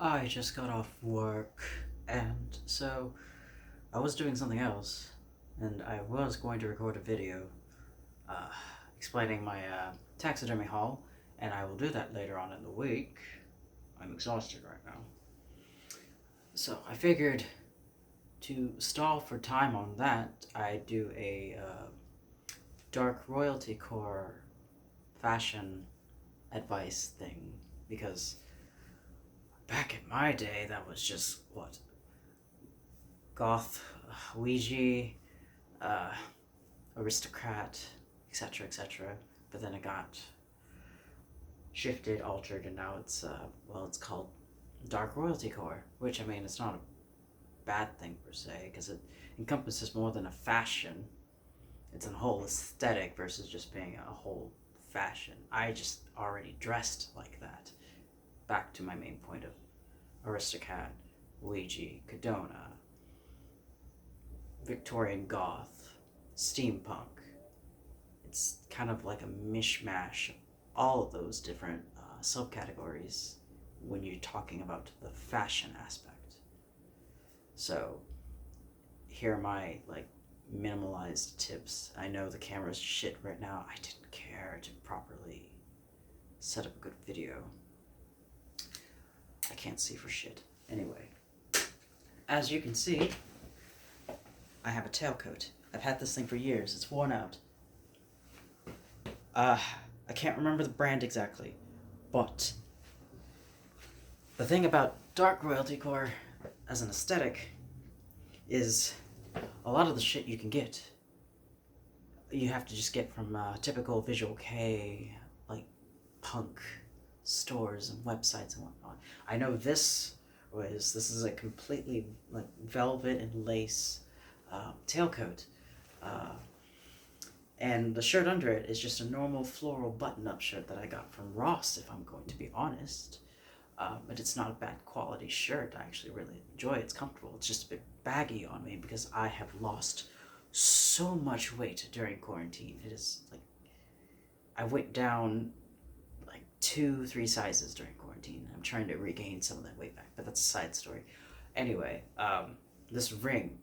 I just got off work, and so I was doing something else, and I was going to record a video uh, explaining my taxidermy haul, and I will do that later on in the week. I'm exhausted right now. So I figured to stall for time on that, I'd do a dark royalty core fashion advice thing, because back in my day, that was just what goth, Ouija, uh, aristocrat, etc., etc. But then it got shifted, altered, and now it's called dark royalty core, which I mean, it's not a bad thing per se because it encompasses more than a fashion. It's a whole aesthetic versus just being a whole fashion. I just already dressed like that. Back to my main point of aristocrat, Ouija, Cadona, Victorian goth, steampunk. It's kind of like a mishmash of all of those different subcategories when you're talking about the fashion aspect. So here are my minimalized tips. I know the camera's shit right now. I didn't care to properly set up a good video. I can't see for shit. Anyway, as you can see, I have a tailcoat. I've had this thing for years. It's worn out. I can't remember the brand exactly, but the thing about dark royalty core as an aesthetic is a lot of the shit you can get, you have to just get from typical Visual K, like punk stores and websites and whatnot. I know this is a completely like velvet and lace tailcoat. Uh, and the shirt under it is just a normal floral button-up shirt that I got from Ross, if I'm going to be honest. But it's not a bad quality shirt. I actually really enjoy it. It's comfortable. It's just a bit baggy on me because I have lost so much weight during quarantine. It is like I went down like 2-3 sizes during quarantine. I'm trying to regain some of that weight back, but that's a side story. Anyway, this ring,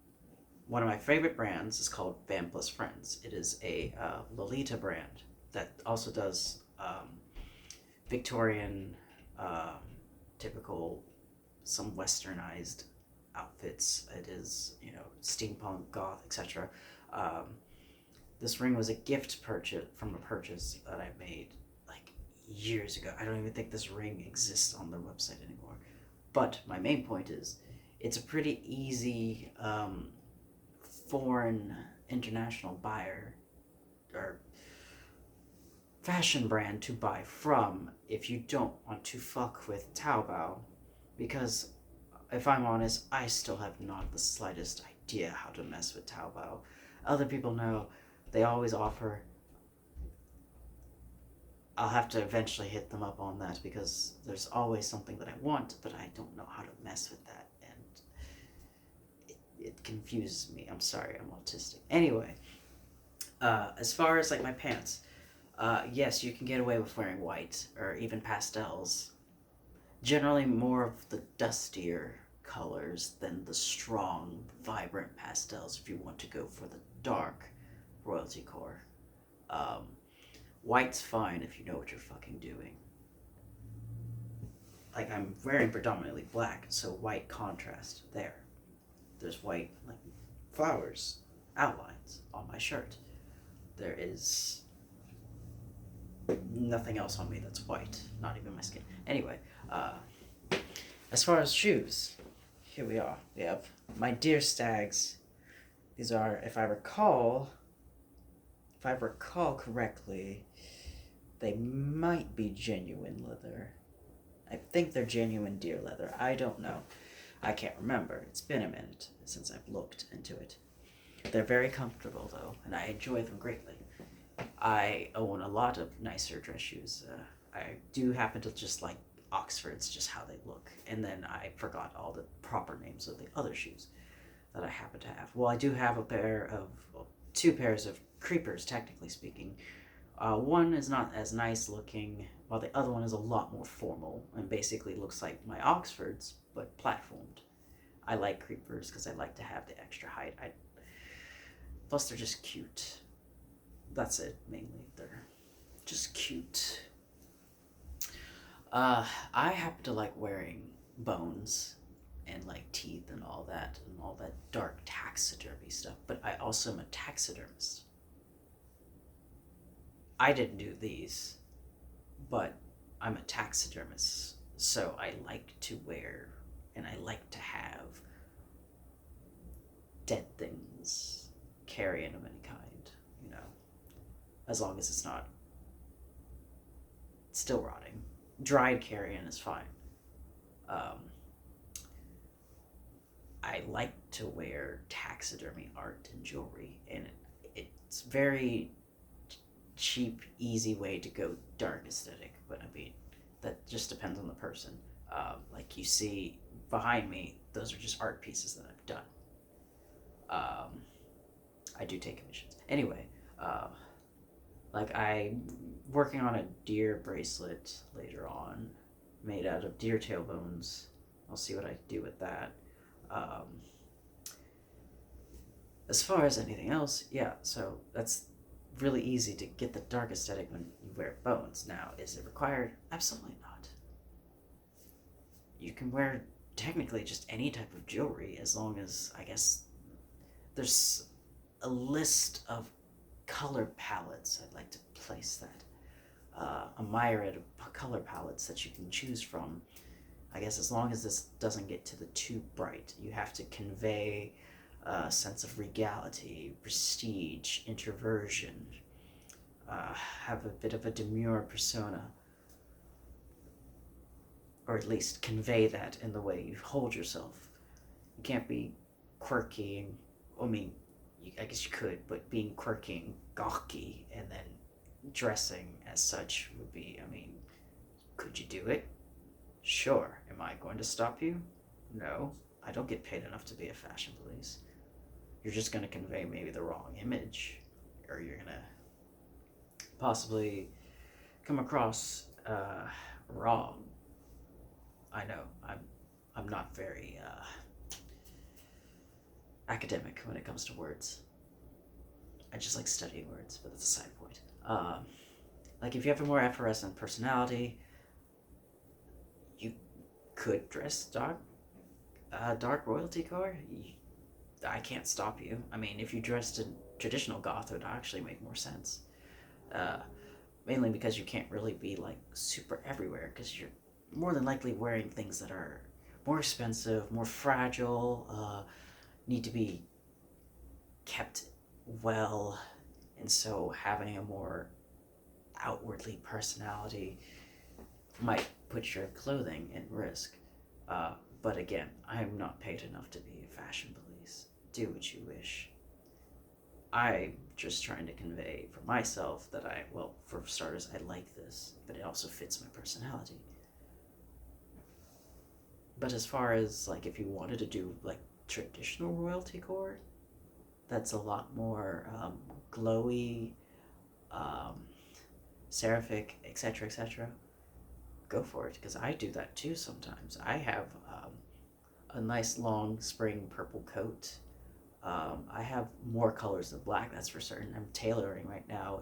one of my favorite brands, is called Van Plus Friends. It is a Lolita brand that also does Victorian, typical, some westernized outfits. It is, steampunk, goth, etc. This ring was a gift purchase from a purchase that I made like years ago. I don't even think this ring exists on their website anymore. But my main point is, it's a pretty easy foreign international buyer or fashion brand to buy from if you don't want to fuck with Taobao, because if I'm honest, I still have not the slightest idea how to mess with Taobao. Other people know, they always offer. I'll have to eventually hit them up on that because there's always something that I want, but I don't know how to mess with that, and it confuses me. I'm sorry, I'm autistic. Anyway, as far as like my pants, yes, you can get away with wearing white or even pastels. Generally, more of the dustier colors than the strong, vibrant pastels if you want to go for the dark royalty core. Um, White's fine if you know what you're fucking doing. Like, I'm wearing predominantly black, so white contrast there. There's white, like, flowers, outlines on my shirt. There is nothing else on me that's white, not even my skin. Anyway, as far as shoes, here we are. We have my dear stags. These are, if I recall correctly, they might be genuine leather. I think they're genuine deer leather. I don't know. I can't remember. It's been a minute since I've looked into it. They're very comfortable though, and I enjoy them greatly. I own a lot of nicer dress shoes. I do happen to just like Oxfords, just how they look. And then I forgot all the proper names of the other shoes that I happen to have. Well, I do have two pairs of creepers, technically speaking. One is not as nice looking while the other one is a lot more formal and basically looks like my Oxfords, but platformed. I like creepers because I like to have the extra height. Plus, they're just cute. That's it, mainly. They're just cute. I happen to like wearing bones and like teeth and all that dark taxidermy stuff, but I also am a taxidermist. I didn't do these, but I'm a taxidermist, so I like to wear and I like to have dead things, carrion of any kind, you know, as long as it's not still rotting. Dried carrion is fine. Um, I like to wear taxidermy art and jewelry, and it's very cheap, easy way to go dark aesthetic. But I mean, that just depends on the person. Like you see behind me, those are just art pieces that I've done. Um, I do take commissions. Anyway, uh, like I'm working on a deer bracelet later on, made out of deer tail bones. I'll see what I do with that. Um, as far as anything else, yeah, so that's really easy to get the dark aesthetic when you wear bones. Now, is it required? Absolutely not. You can wear technically just any type of jewelry as long as, I guess, there's a list of color palettes. I'd like to place that. A myriad of color palettes that you can choose from. I guess as long as this doesn't get to the too bright, you have to convey a sense of regality, prestige, introversion, have a bit of a demure persona, or at least convey that in the way you hold yourself. You can't be quirky and, I mean, I guess you could, but being quirky and gawky and then dressing as such would be, I mean, could you do it? Sure. Am I going to stop you? No. I don't get paid enough to be a fashion police. You're just going to convey maybe the wrong image, or you're going to possibly come across wrong. I know I'm not very academic when it comes to words. I just like studying words, but that's a side point. Like if you have a more effervescent personality, you could dress dark royalty core. I can't stop you. I mean, if you dressed in traditional goth, it would actually make more sense. Uh, Mainly because you can't really be like super everywhere because you're more than likely wearing things that are more expensive, more fragile, need to be kept well, and so having a more outwardly personality might put your clothing in risk. But again, I'm not paid enough to be a fashion police. Do what you wish. I'm just trying to convey for myself that well, for starters, I like this, but it also fits my personality. But as far as like if you wanted to do like traditional royalty core, that's a lot more glowy, um, seraphic, etc., etc. Go for it because I do that too sometimes. I have a nice long spring purple coat. I have more colors than black, that's for certain. I'm tailoring right now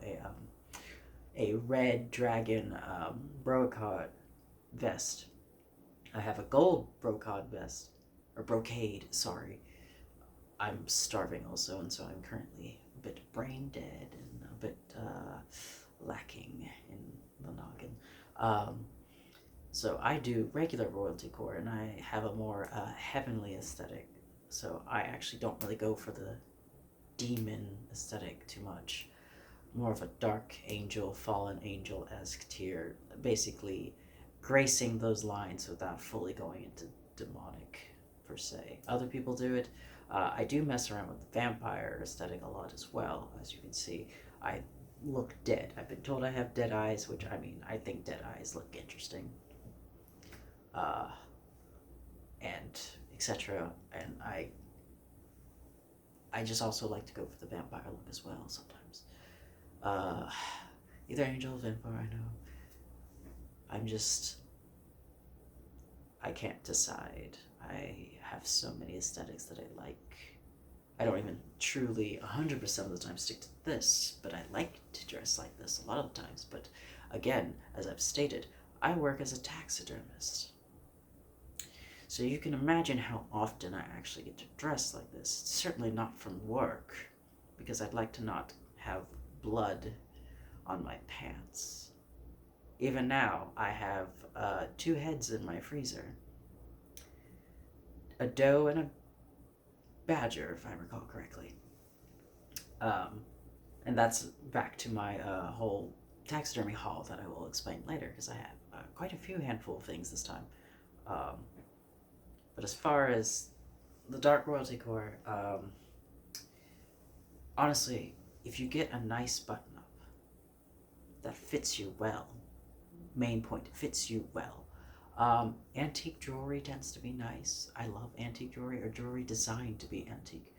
a red dragon brocade vest. I have a gold brocade vest, or brocade, sorry. I'm starving also, and so I'm currently a bit brain dead and a bit lacking in the noggin. So I do regular royalty core, and I have a more heavenly aesthetic. So I actually don't really go for the demon aesthetic too much. More of a dark angel, fallen angel-esque tier, basically gracing those lines without fully going into demonic per se. Other people do it. I do mess around with the vampire aesthetic a lot as well. As you can see, I look dead. I've been told I have dead eyes, which I mean, I think dead eyes look interesting. Uh, and etc. And I just also like to go for the vampire look as well sometimes. Uh, Either angel or vampire, I know. I can't decide. I have so many aesthetics that I like. I don't even truly 100% of the time stick to this, but I like to dress like this a lot of the times. But again, as I've stated, I work as a taxidermist. So you can imagine how often I actually get to dress like this. Certainly not from work, because I'd like to not have blood on my pants. Even now, I have 2 heads in my freezer. A doe and a badger, if I recall correctly. And that's back to my whole taxidermy haul that I will explain later, because I have quite a few handful of things this time. But as far as the Dark Royalty Core, honestly, if you get a nice button up that fits you well, main point, fits you well. Antique jewelry tends to be nice. I love antique jewelry, or jewelry designed to be antique.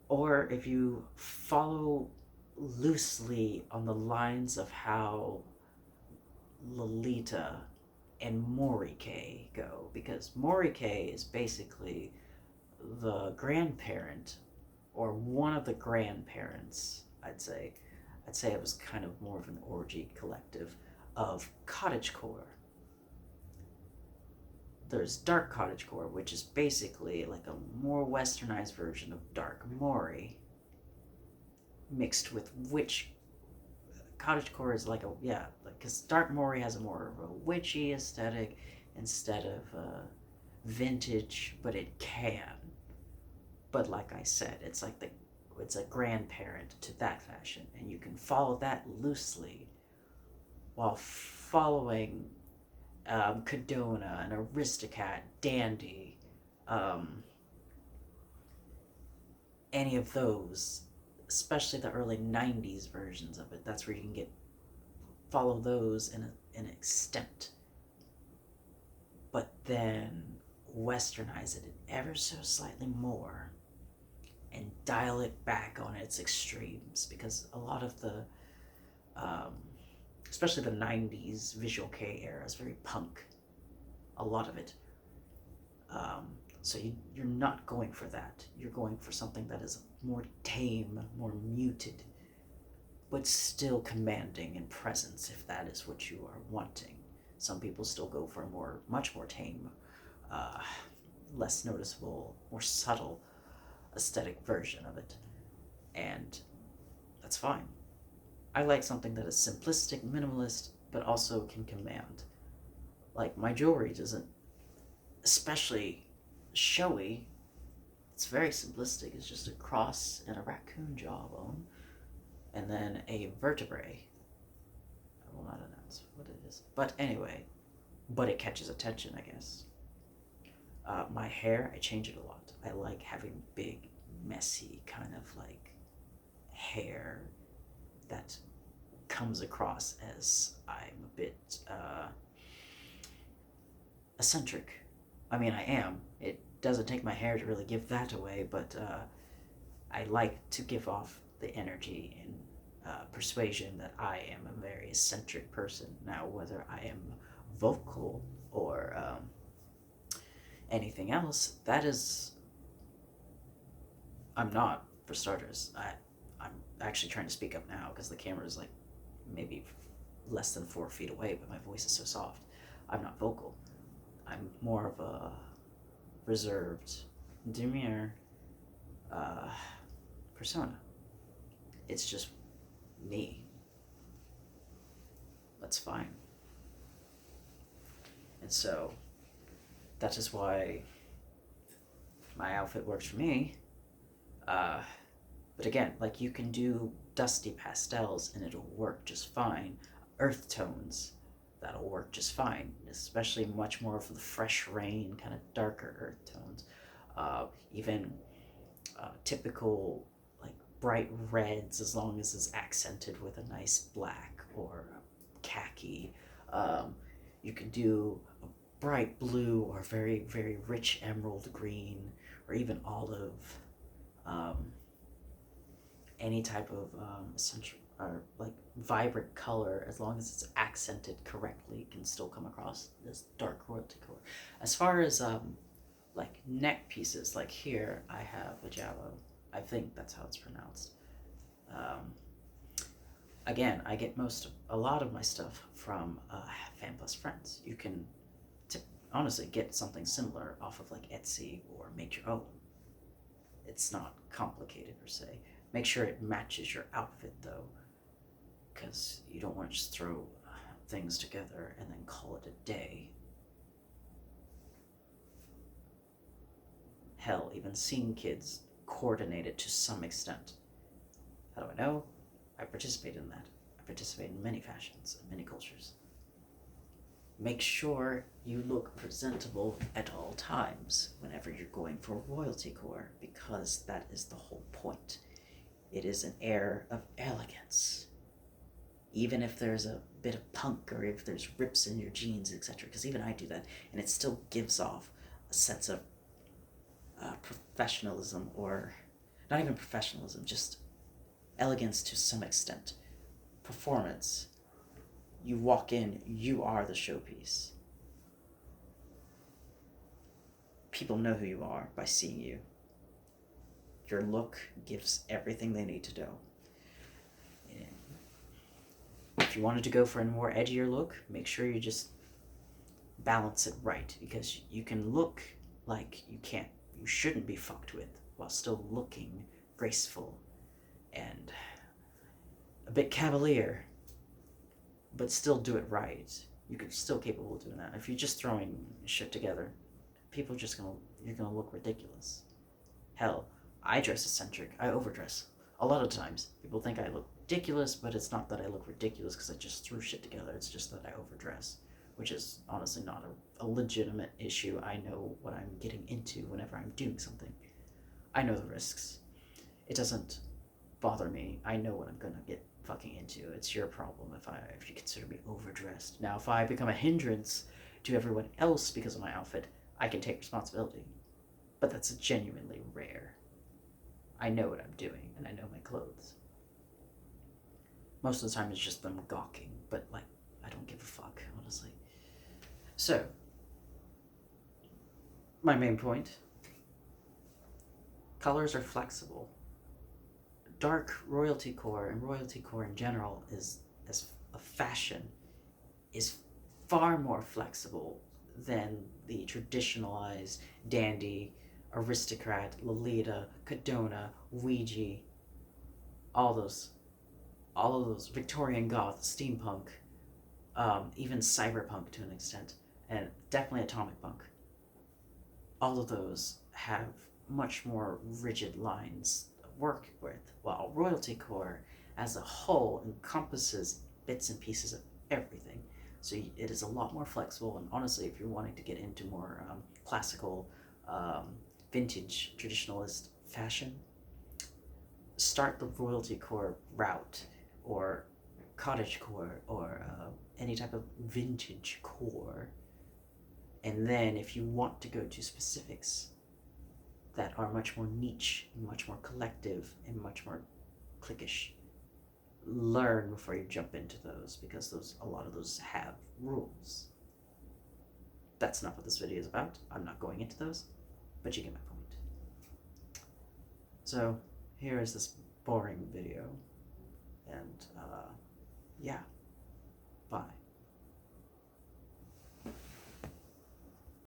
Or if you follow loosely on the lines of how Lolita and Morike go, because Morike is basically the grandparent, or one of the grandparents, I'd say. I'd say it was kind of more of an orgy collective of cottagecore. There's dark cottagecore, which is basically like a more westernized version of dark Mori, mixed with witch. Cottagecore is like because dark Mori has a more of a witchy aesthetic instead of vintage, but it can. But like I said, it's a grandparent to that fashion, and you can follow that loosely while following Cadona, an Aristocat, Dandy, any of those, especially the early 90s versions of it. That's where you can follow those in an extent, but then westernize it ever so slightly more and dial it back on its extremes, because a lot of the especially the 90s visual K era is very punk, a lot of it. So you're not going for that. You're going for something that is more tame, more muted, but still commanding in presence, if that is what you are wanting. Some people still go for a much more tame, less noticeable, more subtle aesthetic version of it. And that's fine. I like something that is simplistic, minimalist, but also can command. Like, my jewelry doesn't, especially showy, it's very simplistic. It's just a cross and a raccoon jawbone, and then a vertebrae. I will not announce what it is. But anyway, but it catches attention, I guess. My hair, I change it a lot. I like having big, messy, kind of like hair that comes across as I'm a bit eccentric. I mean, I am. It doesn't take my hair to really give that away, but I like to give off the energy and persuasion that I am a very eccentric person. Now, whether I am vocal or anything else, that is, I'm not, for starters. I'm actually trying to speak up now because the camera is like maybe less than 4 feet away, but my voice is so soft. I'm not vocal. I'm more of a reserved, demure persona. It's just me. That's fine. And so that is why my outfit works for me. But again, like, you can do dusty pastels and it'll work just fine. Earth tones, that'll work just fine, especially much more of the fresh rain, kind of darker earth tones. Even typical, like, bright reds, as long as it's accented with a nice black or khaki. You can do a bright blue or very, very rich emerald green, or even olive. Any type of or like vibrant color, as long as it's accented correctly, can still come across as dark royalty core. As far as like neck pieces, like here I have a Jalo. I think that's how it's pronounced. Um, Again, I get a lot of my stuff from Fan Plus Friends. You can t- honestly get something similar off of like Etsy or make your own. It's not complicated per se. Make sure it matches your outfit though, because you don't want to just throw things together and then call it a day. Hell, even seeing kids coordinate it to some extent. How do I know? I participate in that. I participate in many fashions and many cultures. Make sure you look presentable at all times whenever you're going for royalty core, because that is the whole point. It is an air of elegance. Even if there's a bit of punk or if there's rips in your jeans, etc., because even I do that, and it still gives off a sense of professionalism, or not even professionalism, just elegance to some extent. Performance. You walk in, you are the showpiece. People know who you are by seeing you. Your look gives everything they need to know. If you wanted to go for a more edgier look, make sure you just balance it right, because you can look like you shouldn't be fucked with while still looking graceful and a bit cavalier, but still do it right. You're still capable of doing that. If you're just throwing shit together, you're gonna look ridiculous. Hell, I dress eccentric. I overdress. A lot of times, people think I look ridiculous, but it's not that I look ridiculous because I just threw shit together. It's just that I overdress, which is honestly not a legitimate issue. I know what I'm getting into whenever I'm doing something. I know the risks. It doesn't bother me. I know what I'm gonna get fucking into. It's your problem if you consider me overdressed. Now, if I become a hindrance to everyone else because of my outfit, I can take responsibility. But that's genuinely rare. I know what I'm doing, and I know my clothes. Most of the time, it's just them gawking, but like, I don't give a fuck, honestly. So, my main point: colors are flexible. Dark royalty core and royalty core in general is as a fashion is far more flexible than the traditionalized dandy, aristocrat, Lolita, Cadona, Ouija, all those, all of those Victorian goth, steampunk, even cyberpunk to an extent, and definitely atomic punk. All of those have much more rigid lines to work with, while royalty core as a whole encompasses bits and pieces of everything. So it is a lot more flexible, and honestly, if you're wanting to get into more classical, um, vintage, traditionalist fashion, start the royalty core route, or cottage core, or any type of vintage core. And then if you want to go to specifics that are much more niche, much more collective, and much more cliquish, learn before you jump into those, because a lot of those have rules. That's not what this video is about. I'm not going into those, but you get my point. So here is this boring video, and yeah.